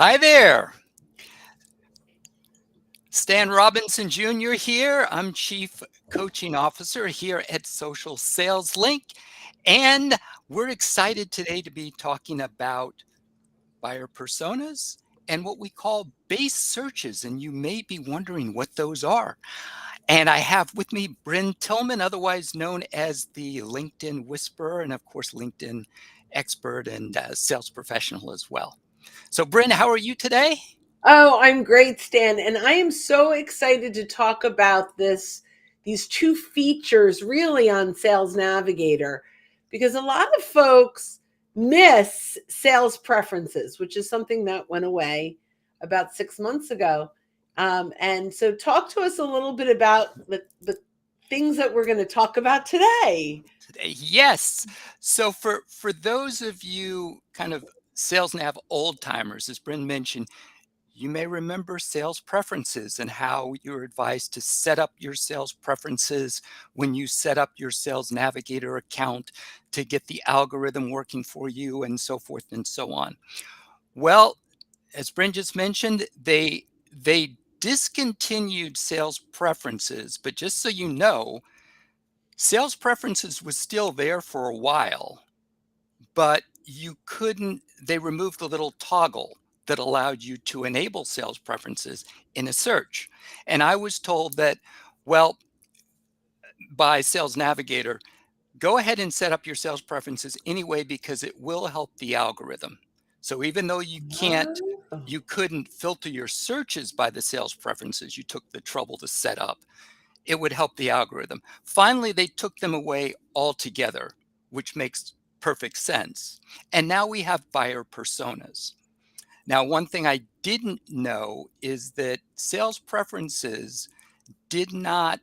Hi there. Stan Robinson Jr. here. I'm Chief Coaching Officer here at Social Sales Link. And we're excited today to be talking about buyer personas and what we call base searches. And you may be wondering what those are. And I have with me Brynne Tillman, otherwise known as the LinkedIn Whisperer, and of course, LinkedIn expert and sales professional as well. So, Brynne, how are you today? Oh, I'm great, Stan. And I am so excited to talk about these two features really on Sales Navigator, because a lot of folks miss sales preferences, which is something that went away about 6 months ago. And so talk to us a little bit about the things that we're going to talk about today. Yes. So for those of you kind of Sales Nav old timers, as Brynne mentioned, you may remember sales preferences and how you're advised to set up your sales preferences when you set up your Sales Navigator account to get the algorithm working for you and so forth and so on. Well, as Brynne just mentioned, they discontinued sales preferences, but just so you know, sales preferences was still there for a while, but you couldn't, they removed the little toggle that allowed you to enable sales preferences in a search. And I was told that, well, by Sales Navigator, go ahead and set up your sales preferences anyway because it will help the algorithm. So even though Oh, you couldn't filter your searches by the sales preferences you took the trouble to set up, it would help the algorithm. Finally, they took them away altogether, which makes perfect sense. And now we have buyer personas. Now, one thing I didn't know is that sales preferences did not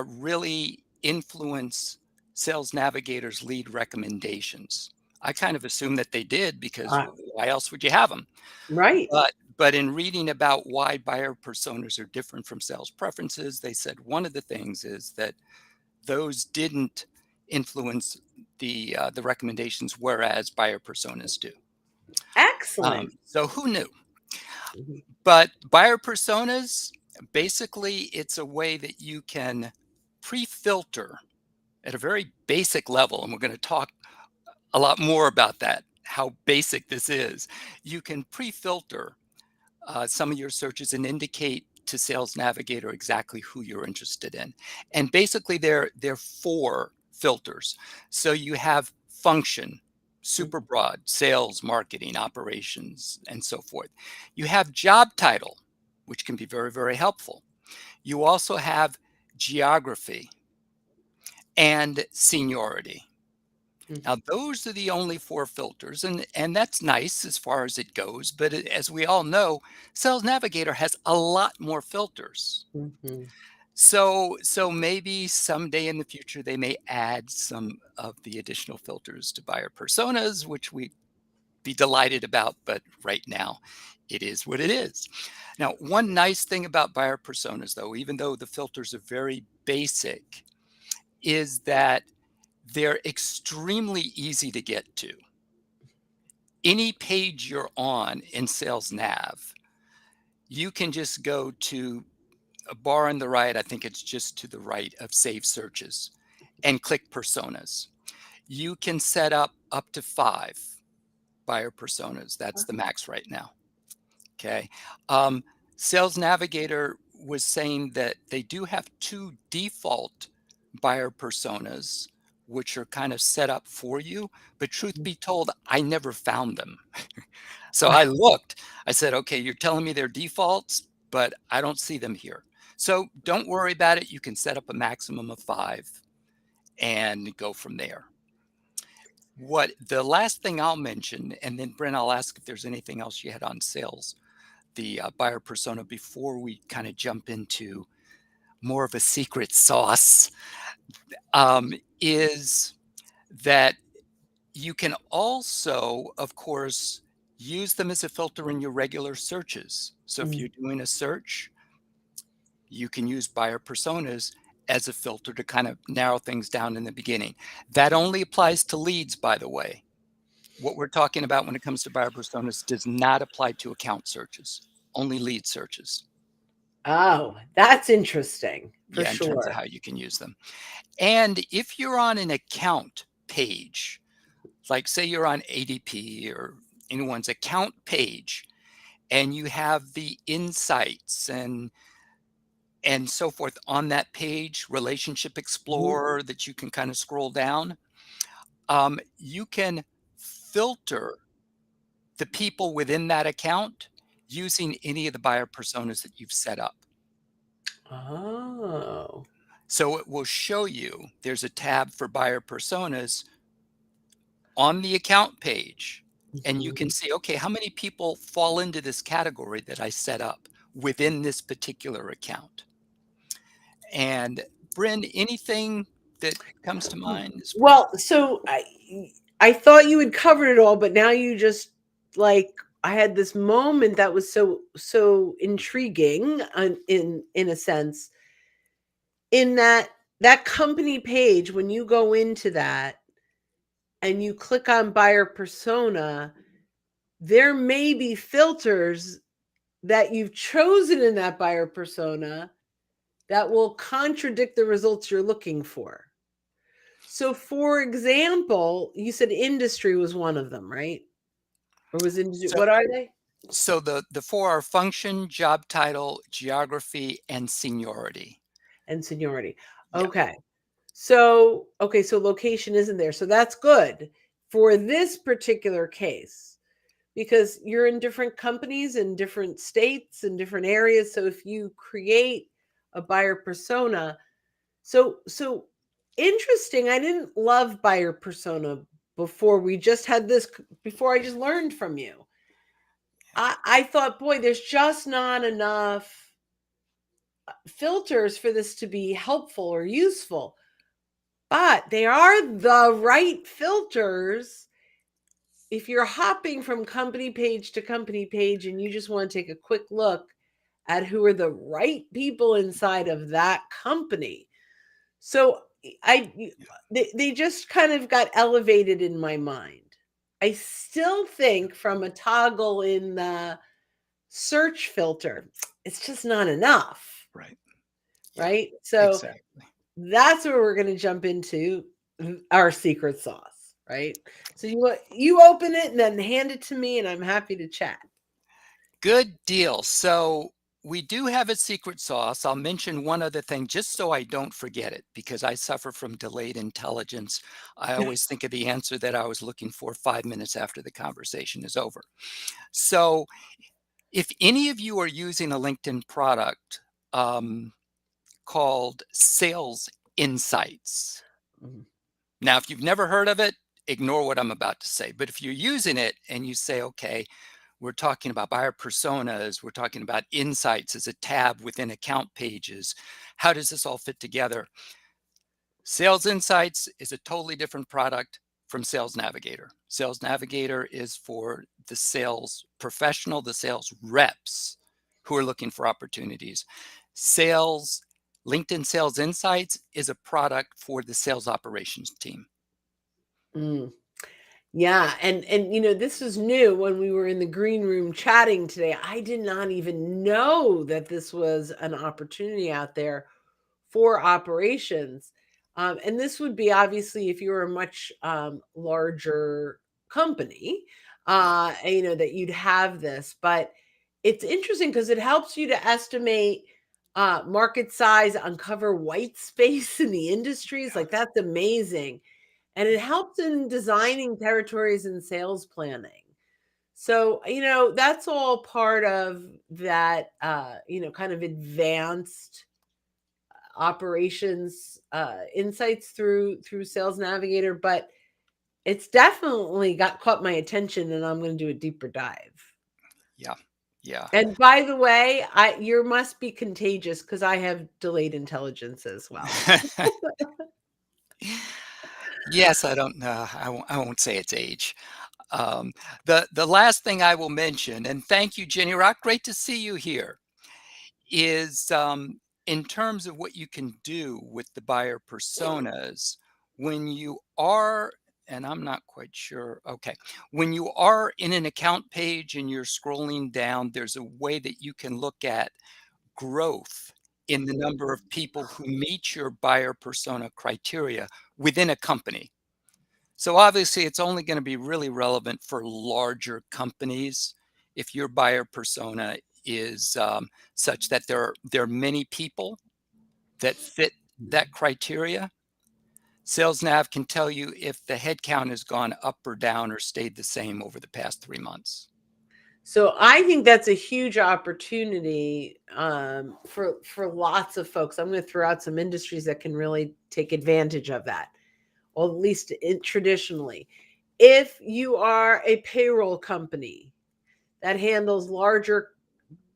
really influence Sales Navigator's lead recommendations. I kind of assumed that they did because uh, why else would you have them? right. But in reading about why buyer personas are different from sales preferences, they said one of the things is that those didn't influence the recommendations, whereas buyer personas do. Excellent. So who knew? But buyer personas, basically, it's a way that you can pre-filter at a very basic level, and we're going to talk a lot more about that, how basic this is. You can pre-filter some of your searches and indicate to Sales Navigator exactly who you're interested in. And basically, they're four filters. So you have function, super broad, sales, marketing, operations, and so forth. You have job title, which can be very, very helpful. You also have geography and seniority. Now, those are the only four filters, and that's nice as far as it goes. But as we all know, Sales Navigator has a lot more filters. Mhm. So maybe someday in the future they may add some of the additional filters to buyer personas, which we'd be delighted about. But right now, it is what it is. Now, one nice thing about buyer personas, though, even though the filters are very basic, is that they're extremely easy to get to. Any page you're on in Sales Nav, you can just go to a bar on the right. I think it's just to the right of Save Searches and click Personas. You can set up to 5 buyer personas. That's the max right now. Okay. Um, Sales Navigator was saying that they do have 2 default buyer personas, which are kind of set up for you. But truth be told, I never found them. So I looked, I said, okay, you're telling me they're defaults, but I don't see them here. So don't worry about it. You can set up a maximum of 5 and go from there. What the last thing I'll mention, and then Brynne, I'll ask if there's anything else you had on sales, the buyer persona before we kind of jump into more of a secret sauce, is that you can also, of course, use them as a filter in your regular searches. So if you're doing a search, you can use buyer personas as a filter to kind of narrow things down in the beginning. That only applies to leads, by the way. What we're talking about when it comes to buyer personas does not apply to account searches, only lead searches. Oh, that's interesting for Yeah, in terms of sure. how you can use them. And if you're on an account page, like say you're on ADP or anyone's account page, and you have the insights and so forth on that page, Relationship Mhm. Explorer that you can kind of scroll down, you can filter the people within that account using any of the buyer personas that you've set up. Oh. So it will show you there's a tab for buyer personas on the account page, and you can Mhm. see, okay, how many people fall into this category that I set up within this particular account? And Brynne, anything that comes to mind as far as Well, so I thought you had covered it all, but now you just like I had this moment that was so intriguing in a sense in that company page when you go into that and you click on buyer persona, there may be filters that you've chosen in that buyer persona that will contradict the results you're looking for. So, for example, you said industry was one of them, right? Or was industry, so what are they? so the four are function, job title, geography, and seniority. And seniority. Yeah. Okay. So, okay, so location isn't there. So that's good for this particular case because you're in different companies in different states and different areas. So if you create a buyer persona, so interesting. I didn't love buyer persona before we just had this before I just learned from you. I thought, boy, there's just not enough filters for this to be helpful or useful. But they are the right filters if you're hopping from company page to company page and you just want to take a quick look at who are the right people inside of that company. So I they just kind of got elevated in my mind. I still think from a toggle in the search filter, it's just not enough, Right. Yeah, right? So exactly. that's where we're going to jump into our secret sauce, right? So you open it and then hand it to me, and I'm happy to chat. Good deal. So we do have a secret sauce. I'll mention one other thing just so I don't forget it because I suffer from delayed intelligence. I always think of the answer that I was looking for 5 minutes after the conversation is over. So if any of you are using a LinkedIn product called Sales Insights, Mhm. now, if you've never heard of it, ignore what I'm about to say. But if you're using it and you say, okay, we're talking about buyer personas, we're talking about insights as a tab within account pages, how does this all fit together? Sales Insights is a totally different product from Sales Navigator. Sales Navigator is for the sales professional, the sales reps who are looking for opportunities. Sales LinkedIn Sales Insights is a product for the sales operations team. Mm. Yeah, and this is new when we were in the green room chatting today. I did not even know that this was an opportunity out there for operations. And this would be obviously if you were a much larger company, that you'd have this. But it's interesting because it helps you to estimate market size, uncover white space in the industries. Yeah. Like that's amazing. And it helps in designing territories and sales planning. So, that's all part of that, kind of advanced operations insights through Sales Navigator, but it's definitely got caught my attention and I'm going to do a deeper dive. Yeah. Yeah. And by the way, I you must be contagious because I have delayed intelligence as well. Yes, I don't know. I won't say it's age. Um, the last thing I will mention, and thank you, Jenny Rock, great to see you here, is in terms of what you can do with the buyer personas when you are and I'm not quite sure. Okay. When you are in an account page and you're scrolling down, there's a way that you can look at growth in the number of people who meet your buyer persona criteria within a company. So obviously, it's only going to be really relevant for larger companies if your buyer persona is such that there are many people that fit that criteria. Sales Nav can tell you if the headcount has gone up or down or stayed the same over the past 3 months. So I think that's a huge opportunity for lots of folks. I'm going to throw out some industries that can really take advantage of that, or at least traditionally. If you are a payroll company that handles larger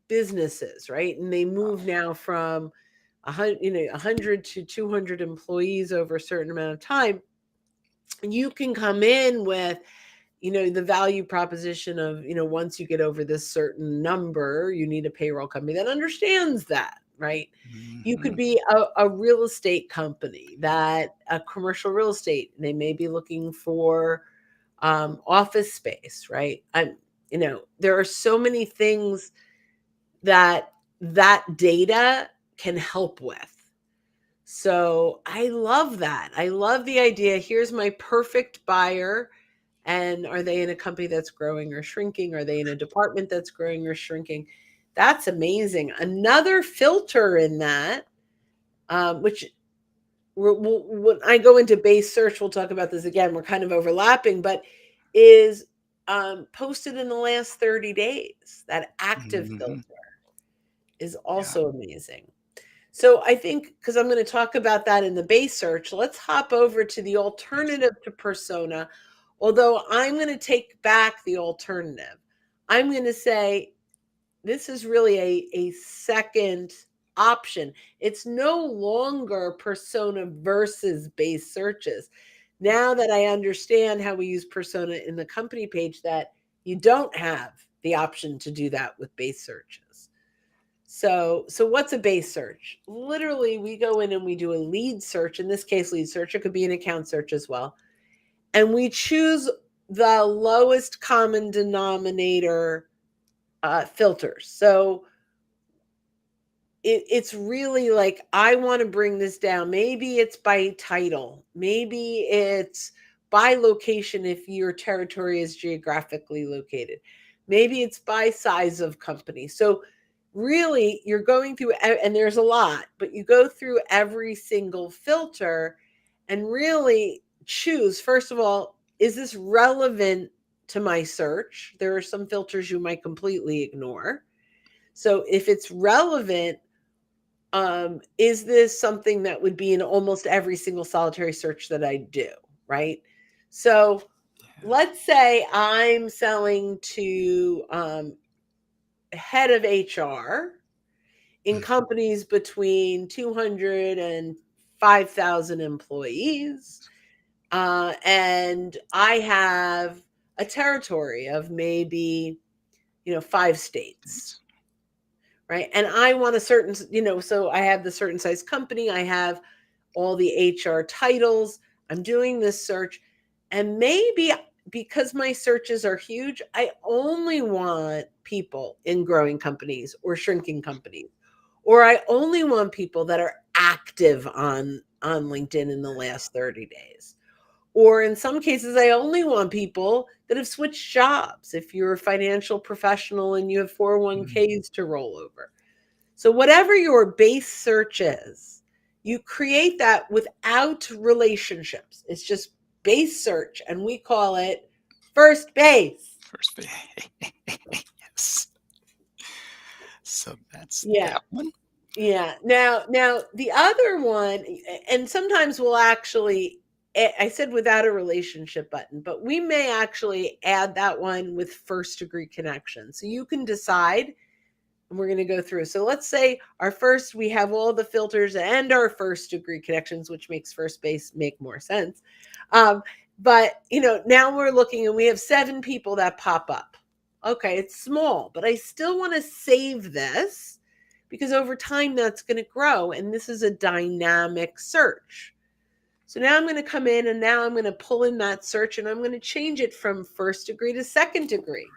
businesses, right, and they move now from 100 to 200 employees over a certain amount of time, you can come in with the value proposition of, once you get over this certain number, you need a payroll company that understands that, right? You could Mhm. be a real estate company, that a commercial real estate, they may be looking for office space, right? There are so many things that data can help with. So I love that. I love the idea. Here's my perfect buyer. And are they in a company that's growing or shrinking? Are they in a department that's growing or shrinking? That's amazing. Another filter in that, which when I go into base search, we'll talk about this again. We're kind of overlapping, but is posted in the last 30 days. That active filter Mhm. is Yeah. also amazing. So I think, because I'm going to talk about that in the base search, let's hop over to the Yes. alternative to persona. Although I'm going to take back the alternative. I'm going to say this is really a second option. It's no longer persona versus base searches. Now that I understand how we use persona in the company page, that you don't have the option to do that with base searches. So what's a base search? Literally, we go in and we do a lead search. In this case, lead search. It could be an account search as well. And we choose the lowest common denominator filters. So it's really like, I want to bring this down. Maybe it's by title. Maybe it's by location if your territory is geographically located. Maybe it's by size of company. So really, you're going through, and there's a lot, but you go through every single filter and really choose, first of all, is this relevant to my search? There are some filters you might completely ignore. So if it's relevant, is this something that would be in almost every single solitary search that I do, right? So Yeah. let's say I'm selling to head of HR in Mhm. companies between 200 and 5,000 employees. And I have a territory of maybe, 5 states, Thanks. right? And I want a certain, so I have the certain size company, I have all the HR titles, I'm doing this search. And maybe because my searches are huge, I only want people in growing companies or shrinking companies, or I only want people that are active on LinkedIn in the last 30 days. Or in some cases, I only want people that have switched jobs. If you're a financial professional and you have Mhm. 401ks to roll over. So whatever your base search is, you create that without relationships. It's just base search, and we call it first base. First ba yes. So that's Yeah. that one. Yeah. Now the other one, and sometimes we'll actually, I said without a relationship button, but we may actually add that one with first degree connection. So you can decide, and we're going to go through. So let's say we have all the filters and our first degree connections, which makes first base make more sense. But now we're looking and we have 7 people that pop up. Okay, it's small, but I still want to save this because over time that's going to grow. And this is a dynamic search. So now I'm going to come in and now I'm going to pull in that search and I'm going to change it from first degree to second degree.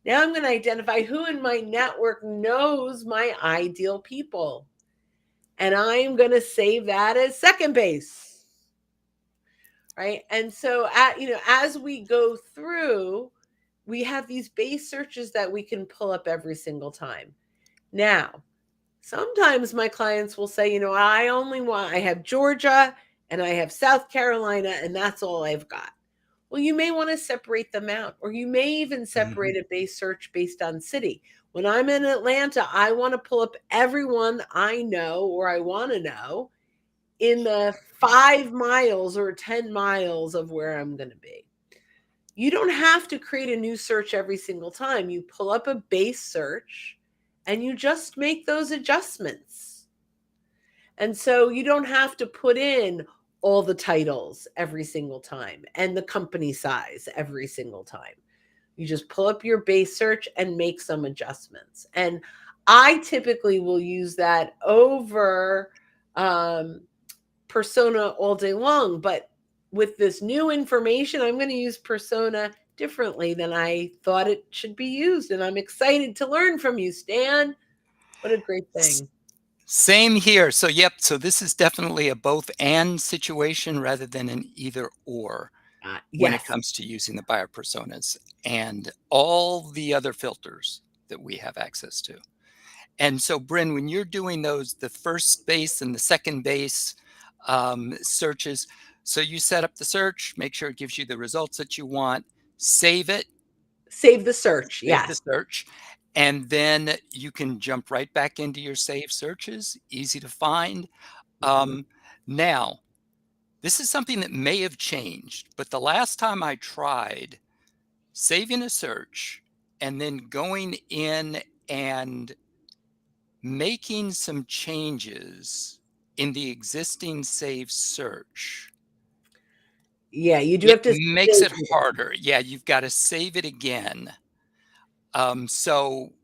Now I'm going to identify who in my network knows my ideal people. And I'm going to save that as second base. Right. And so as we go through, we have these base searches that we can pull up every single time. Now, sometimes my clients will say, I have Georgia and I have South Carolina, and that's all I've got. Well, you may want to separate them out, or you may even Mhm. separate a base search based on city. When I'm in Atlanta, I want to pull up everyone I know or I want to know in the 5 miles or 10 miles of where I'm going to be. You don't have to create a new search every single time. You pull up a base search and you just make those adjustments. And so you don't have to put in all the titles every single time and the company size every single time. You just pull up your base search and make some adjustments. And I typically will use that over persona all day long. But with this new information, I'm going to use persona differently than I thought it should be used. And I'm excited to learn from you, Stan. What a great S- thing. Same here. So, yep. So this is definitely a both and situation rather than an either or when it Yes. comes to using the buyer personas and all the other filters that we have access to. And so, Brynne, when you're doing those, the first base and the second base searches, so you set up the search, make sure it gives you the results that you want, save it, Save the search. save the Yes. search, and then you can jump right back into your saved searches, easy to find. Mhm. Um, now, this is something that may have changed, but the last time I tried saving a search and then going in and making some changes in the existing saved search, Yeah, you do it have to makes save it it. harder. Yeah, you've got to save it again.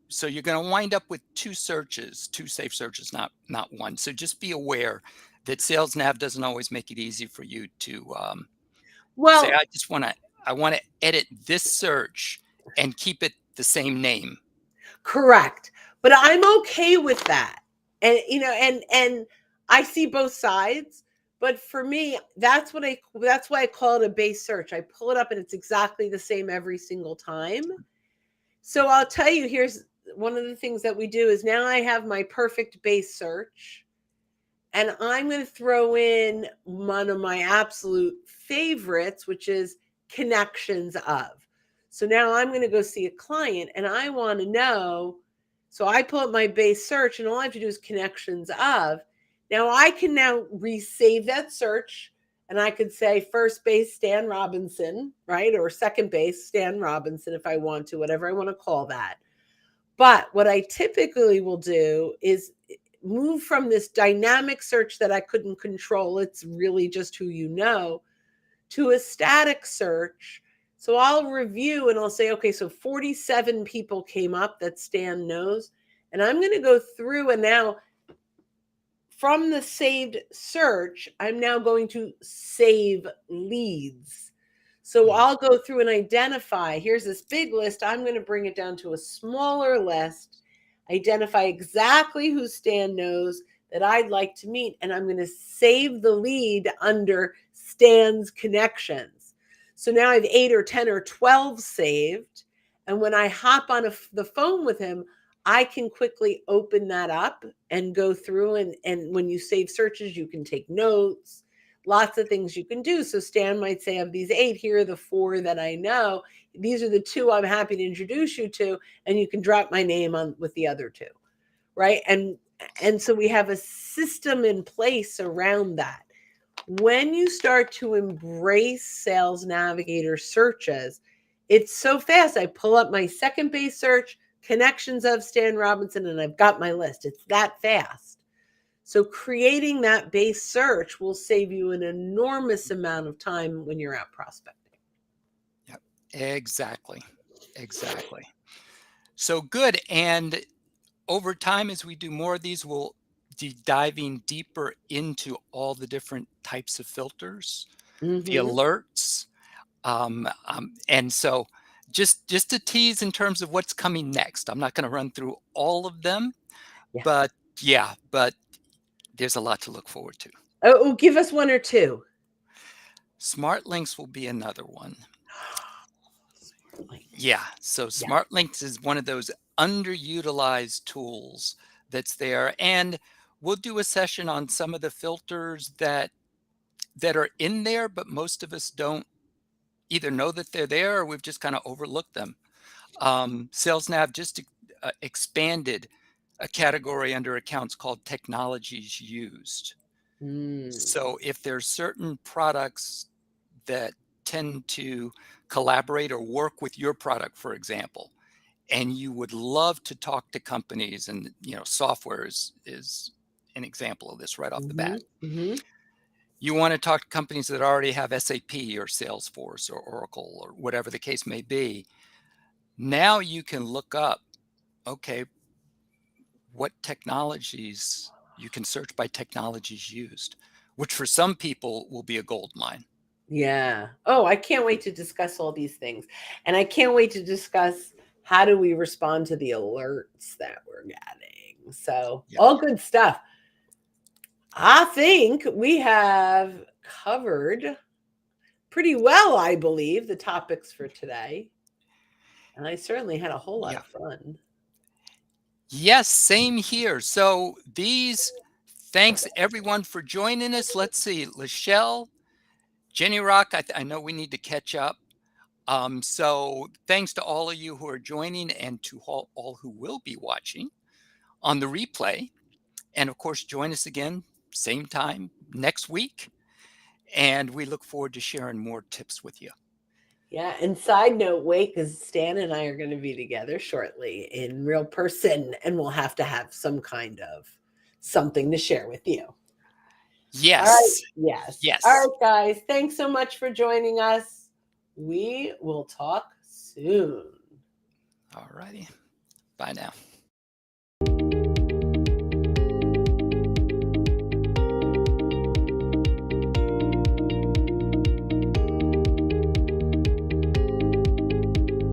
So you're going to wind up with two searches, two safe searches, not one. So just be aware that Sales Nav doesn't always make it easy for you to say, Well, I want to edit this search and keep it the same name. correct. But I'm okay with that. And and I see both sides, but for me, that's why I call it a base search. I pull it up and it's exactly the same every single time. So I'll tell you, here's one of the things that we do is now I have my perfect base search, and I'm going to throw in one of my absolute favorites, which is connections of. So now I'm going to go see a client and I want to know. So I pull up my base search and all I have to do is connections of. Now I can now resave that search and I could say first base Stan Robinson, right? Or second base Stan Robinson if I want to, whatever I want to call that. But what I typically will do is move from this dynamic search that I couldn't control, it's really just who you know, to a static search. So I'll review and I'll say, okay, so 47 people came up that Stan knows. And I'm going to go through and now from the saved search, I'm now going to save leads. So Mm. I'll go through and identify, here's this big list. I'm going to bring it down to a smaller list, identify exactly who Stan knows that I'd like to meet, and I'm going to save the lead under Stan's connections. So now I have 8 or 10 or 12 saved. And when I hop on the phone with him, I can quickly open that up and go through. And when you save searches, you can take notes, lots of things you can do. So Stan might say, of these 8, here are the 4 that I know. These are the 2 I'm happy to introduce you to. And you can drop my name on with the other 2. Right. And so we have a system in place around that. When you start to embrace Sales Navigator searches, it's so fast. I pull up my second base search, connections of Stan Robinson, and I've got my list. It's that fast. So creating that base search will save you an enormous amount of time when you're out prospecting. Yep, exactly, exactly. So good. And over time, as we do more of these, diving deeper into all the different types of filters, the Mm-hmm. alerts, and so just a tease in terms of what's coming next. I'm not going to run through all of them, Yeah. but yeah, but there's a lot to look forward to. Oh, give us one or two. Smart links will be another one. Smart Yeah, links. so Yeah. smart links is one of those underutilized tools that's there, and we'll do a session on some of the filters that are in there, but most of us don't either know that they're there or we've just kind of overlooked them. Sales Nav just expanded a category under accounts called technologies used. Mm. So if there's certain products that tend to collaborate or work with your product, for example, and you would love to talk to companies, and software is an example of this right off the Mm-hmm. bat. Mm-hmm. You want to talk to companies that already have SAP or Salesforce or Oracle or whatever the case may be. Now you can look up, okay, what technologies, you can search by technologies used, which for some people will be a gold mine. Yeah. Oh, I can't wait to discuss all these things. And I can't wait to discuss how do we respond to the alerts that we're getting. So, Yep. all good stuff. I think we have covered pretty well, I believe, the topics for today. And I certainly had a whole lot Yeah. of fun. Yes, same here. So thanks everyone for joining us. Let's see, Lachelle, Jenny Rock, I know we need to catch up. So thanks to all of you who are joining and to all who will be watching on the replay. And of course, join us again, same time next week. And we look forward to sharing more tips with you. Yeah. And side note, wait, because Stan and I are going to be together shortly in real person, and we'll have to have some kind of something to share with you. All right. Yes. Yes. All Yes. right, guys. Thanks so much for joining us. We will talk soon. All righty. Bye now.